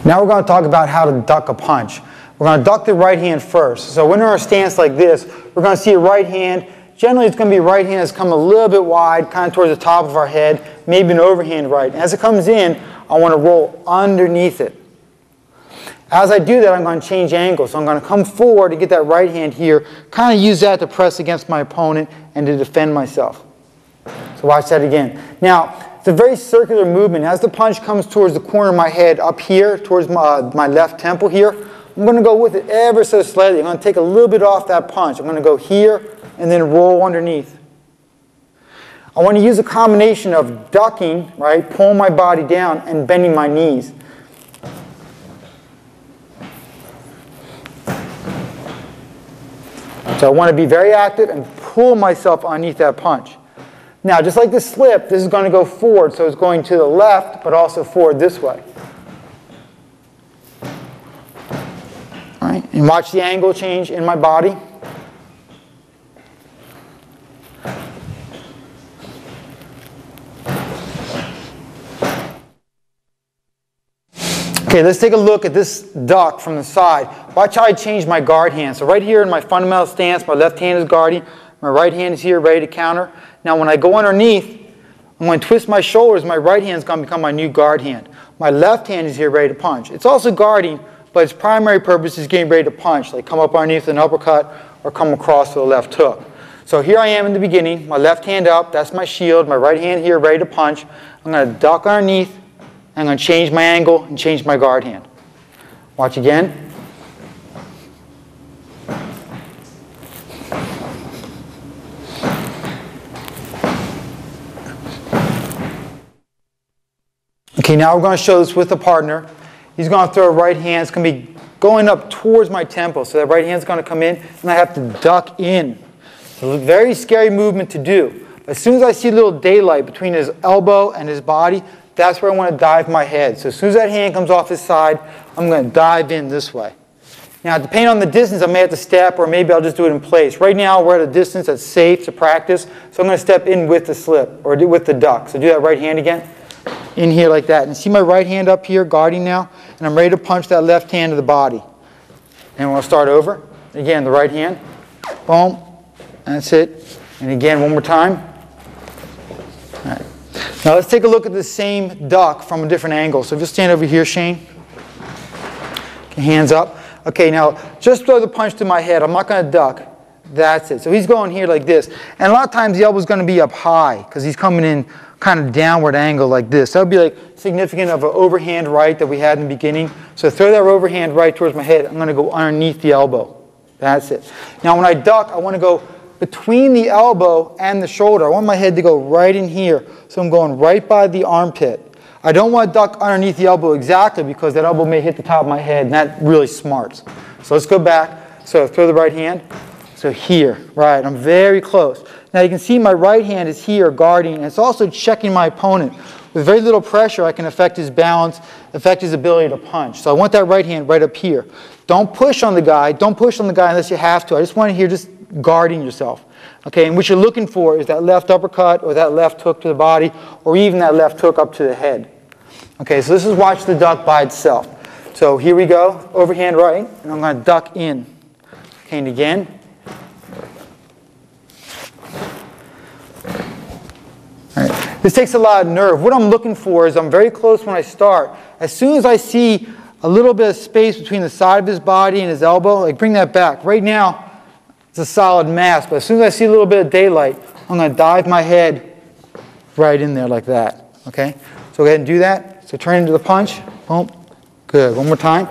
Now we're going to talk about how to duck a punch. We're going to duck the right hand first. So when we're in our stance like this, we're going to see a right hand. Generally, it's going to be a right hand that's come a little bit wide, kind of towards the top of our head, maybe an overhand right. As it comes in, I want to roll underneath it. As I do that, I'm going to change angle. So I'm going to come forward to get that right hand here, kind of use that to press against my opponent and to defend myself. So watch that again. Now, it's a very circular movement. As the punch comes towards the corner of my head up here, towards my left temple here, I'm going to go with it ever so slightly. I'm going to take a little bit off that punch. I'm going to go here and then roll underneath. I want to use a combination of ducking, right, pulling my body down, and bending my knees. So I want to be very active and pull myself underneath that punch. Now, just like the slip, this is going to go forward, so it's going to the left, but also forward this way. All right, and watch the angle change in my body. Okay, let's take a look at this duck from the side. Watch how I change my guard hand. So right here in my fundamental stance, my left hand is guarding. My right hand is here ready to counter. Now when I go underneath, I'm going to twist my shoulders. My right hand is going to become my new guard hand. My left hand is here ready to punch. It's also guarding, but its primary purpose is getting ready to punch, like come up underneath an uppercut or come across with a left hook. So here I am in the beginning, my left hand up, that's my shield. My right hand here ready to punch. I'm going to duck underneath. I'm going to change my angle and change my guard hand. Watch again. Okay, now we're going to show this with a partner. He's going to throw a right hand. It's going to be going up towards my temple. So that right hand's going to come in, and I have to duck in. So a very scary movement to do. As soon as I see a little daylight between his elbow and his body, that's where I want to dive my head. So as soon as that hand comes off his side, I'm going to dive in this way. Now, depending on the distance, I may have to step, or maybe I'll just do it in place. Right now, we're at a distance that's safe to practice, so I'm going to step in with the slip, or with the duck. So do that right hand again. In here like that. And see my right hand up here guarding now? And I'm ready to punch that left hand to the body. And we'll start over. Again, the right hand. Boom. That's it. And again, one more time. All right. Now let's take a look at the same duck from a different angle. So just stand over here, Shane. Okay, hands up. Okay, now just throw the punch to my head. I'm not going to duck. That's it. So he's going here like this. And a lot of times the elbow's going to be up high because he's coming in kind of downward angle like this. That would be like significant of an overhand right that we had in the beginning. So throw that overhand right towards my head. I'm going to go underneath the elbow. That's it. Now when I duck, I want to go between the elbow and the shoulder. I want my head to go right in here. So I'm going right by the armpit. I don't want to duck underneath the elbow exactly because that elbow may hit the top of my head, and that really smarts. So let's go back. So throw the right hand. So here, right, I'm very close. Now you can see my right hand is here guarding, and it's also checking my opponent. With very little pressure, I can affect his balance, affect his ability to punch. So I want that right hand right up here. Don't push on the guy. Don't push on the guy unless you have to. I just want to hear just guarding yourself. Okay, and what you're looking for is that left uppercut or that left hook to the body or even that left hook up to the head. Okay, so this is watch the duck by itself. So here we go, overhand right, and I'm going to duck in. Okay, and again. All right. This takes a lot of nerve. What I'm looking for is I'm very close when I start. As soon as I see a little bit of space between the side of his body and his elbow, like bring that back. Right now, it's a solid mass, but as soon as I see a little bit of daylight, I'm going to dive my head right in there like that. Okay? So go ahead and do that. So turn into the punch. Boom. Good. One more time.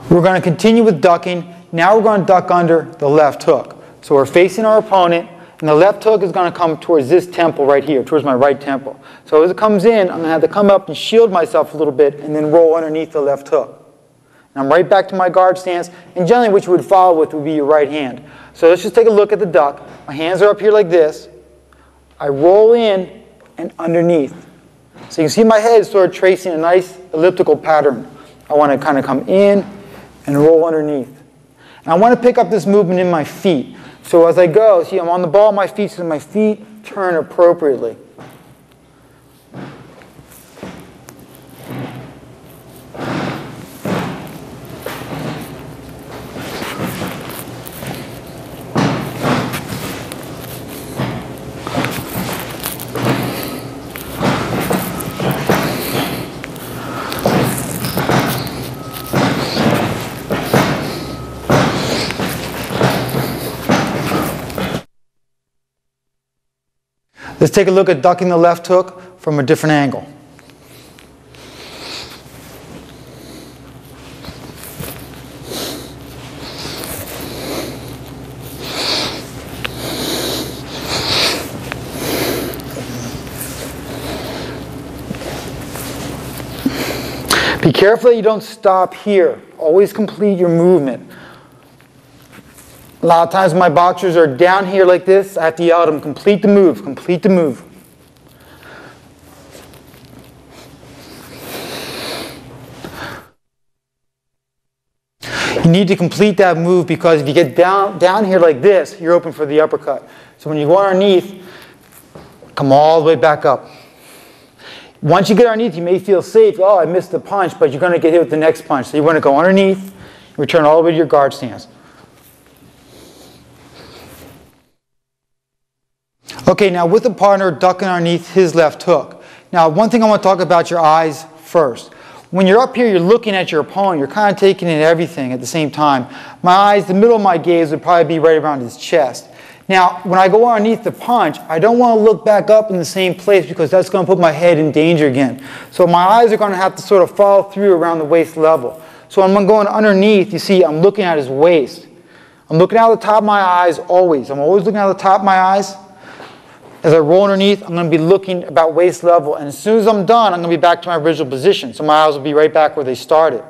We're going to continue with ducking. Now we're going to duck under the left hook. So we're facing our opponent, and the left hook is going to come towards this temple right here, towards my right temple. So as it comes in, I'm going to have to come up and shield myself a little bit and then roll underneath the left hook. And I'm right back to my guard stance, and generally what you would follow with would be your right hand. So let's just take a look at the duck. My hands are up here like this. I roll in and underneath. So you can see my head is sort of tracing a nice elliptical pattern. I want to kind of come in and roll underneath. And I want to pick up this movement in my feet. So as I go, see I'm on the ball of my feet, so my feet turn appropriately. Let's take a look at ducking the left hook from a different angle. Be careful that you don't stop here. Always complete your movement. A lot of times my boxers are down here like this. I have to yell at them, complete the move, complete the move. You need to complete that move because if you get down here like this, you're open for the uppercut. So when you go underneath, come all the way back up. Once you get underneath, you may feel safe. Oh, I missed the punch, but you're going to get hit with the next punch. So you want to go underneath, return all the way to your guard stance. Okay, now with the partner, ducking underneath his left hook. Now, one thing I want to talk about your eyes first. When you're up here, you're looking at your opponent. You're kind of taking in everything at the same time. My eyes, the middle of my gaze would probably be right around his chest. Now, when I go underneath the punch, I don't want to look back up in the same place because that's going to put my head in danger again. So my eyes are going to have to sort of follow through around the waist level. So when I'm going underneath, you see, I'm looking at his waist. I'm looking out the top of my eyes always. I'm always looking out the top of my eyes. As I roll underneath, I'm going to be looking about waist level. And as soon as I'm done, I'm going to be back to my original position. So my eyes will be right back where they started.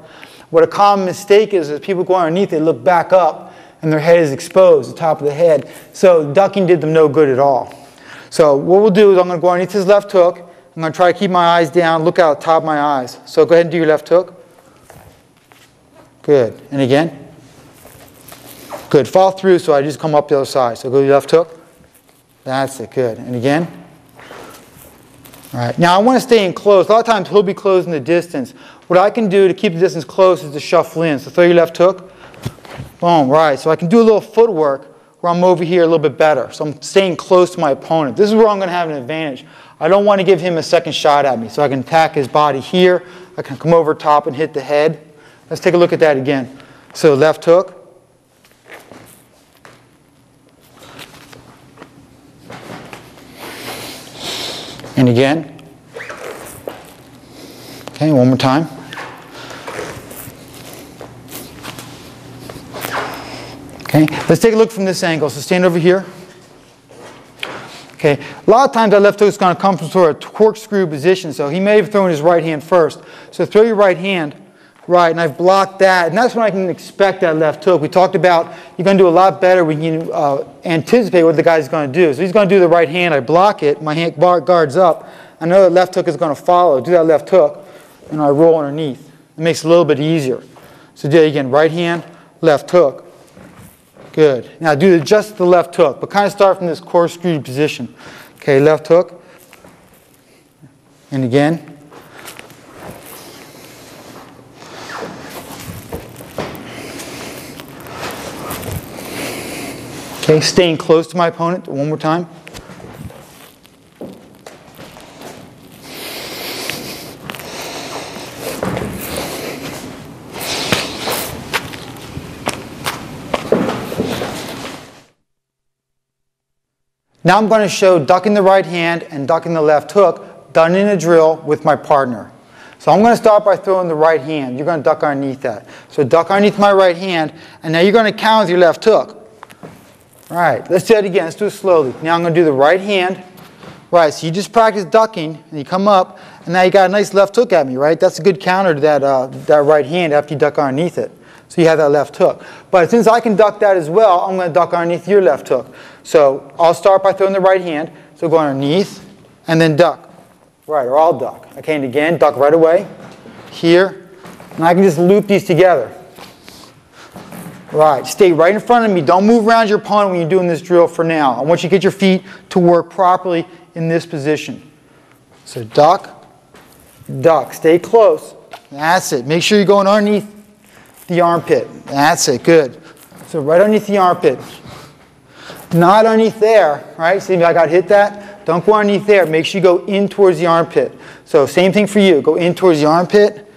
What a common mistake is people go underneath, they look back up, and their head is exposed, the top of the head. So ducking did them no good at all. So what we'll do is I'm going to go underneath his left hook. I'm going to try to keep my eyes down, look out the top of my eyes. So go ahead and do your left hook. Good. And again. Good. Follow through so I just come up the other side. So go to your left hook. That's it. Good. And again. All right. Now I want to stay in close. A lot of times he'll be closing the distance. What I can do to keep the distance close is to shuffle in. So throw your left hook. Boom. Right. So I can do a little footwork where I'm over here a little bit better. So I'm staying close to my opponent. This is where I'm going to have an advantage. I don't want to give him a second shot at me. So I can attack his body here. I can come over top and hit the head. Let's take a look at that again. So left hook. And again. Okay, one more time. Okay, let's take a look from this angle. So stand over here. Okay, a lot of times that left hook is going to come from sort of a corkscrew position. So he may have thrown his right hand first. So throw your right hand, right, and I've blocked that. And that's when I can expect that left hook. We talked about you're going to do a lot better when you anticipate what the guy's going to do. So he's going to do the right hand. I block it. My hand guards up. I know that left hook is going to follow. Do that left hook, and I roll underneath. It makes it a little bit easier. So do it again. Right hand, left hook. Good. Now do just the left hook, but kind of start from this corkscrew position. Okay, left hook. And again. Okay, staying close to my opponent one more time. Now I'm going to show ducking the right hand and ducking the left hook done in a drill with my partner. So I'm going to start by throwing the right hand. You're going to duck underneath that. So duck underneath my right hand, and now you're going to counter with your left hook. All right, let's do that again. Let's do it slowly. Now I'm going to do the right hand. Right, so you just practice ducking, and you come up, and now you got a nice left hook at me, right? That's a good counter to that right hand after you duck underneath it. So you have that left hook. But since I can duck that as well, I'm going to duck underneath your left hook. So I'll start by throwing the right hand. So go underneath and then duck. Right, or I'll duck. Okay, and again, duck right away. Here. And I can just loop these together. Right, stay right in front of me. Don't move around your opponent when you're doing this drill for now. I want you to get your feet to work properly in this position. So duck, duck. Stay close. That's it. Make sure you're going underneath the armpit. That's it. Good. So right underneath the armpit. Not underneath there, right? See, I got hit that. Don't go underneath there. Make sure you go in towards the armpit. So same thing for you. Go in towards the armpit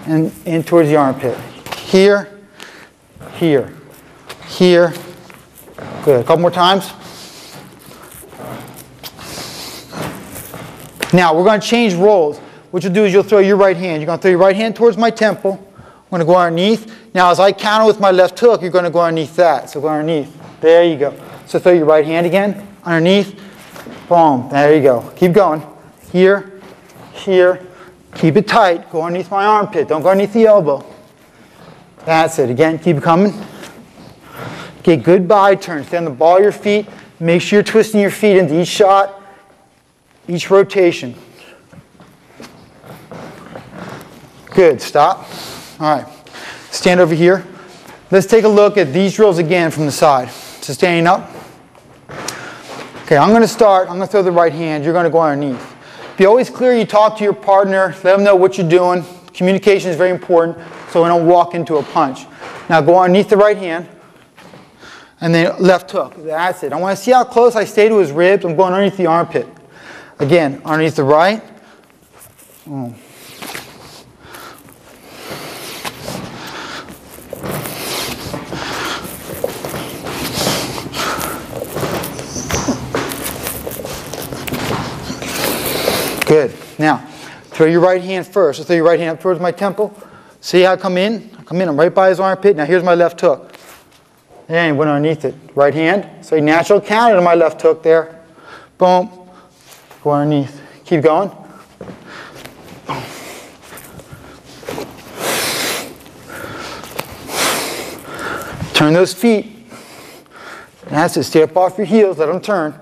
and in towards the armpit. Here, here, here. Good. A couple more times. Now, we're going to change roles. What you'll do is you'll throw your right hand. You're going to throw your right hand towards my temple. I'm going to go underneath. Now, as I counter with my left hook, you're going to go underneath that. So go underneath. There you go. So throw your right hand again. Underneath. Boom. There you go. Keep going. Here. Here. Keep it tight. Go underneath my armpit. Don't go underneath the elbow. That's it. Again, keep coming. Get good body turn. Stay on the ball of your feet. Make sure you're twisting your feet into each shot, each rotation. Good. Stop. All right. Stand over here. Let's take a look at these drills again from the side. So standing up. Okay, I'm going to start. I'm going to throw the right hand. You're going to go underneath. Be always clear. You talk to your partner. Let them know what you're doing. Communication is very important so we don't walk into a punch. Now go underneath the right hand. And then left hook. That's it. I want to see how close I stay to his ribs. I'm going underneath the armpit. Again, underneath the right. Boom. Good. Now, throw your right hand first. So throw your right hand up towards my temple. See how I come in? I'm right by his armpit. Now here's my left hook. And went underneath it. Right hand. So a natural counter to my left hook there. Boom. Go underneath. Keep going. Turn those feet. That's it. Stay up off your heels. Let them turn.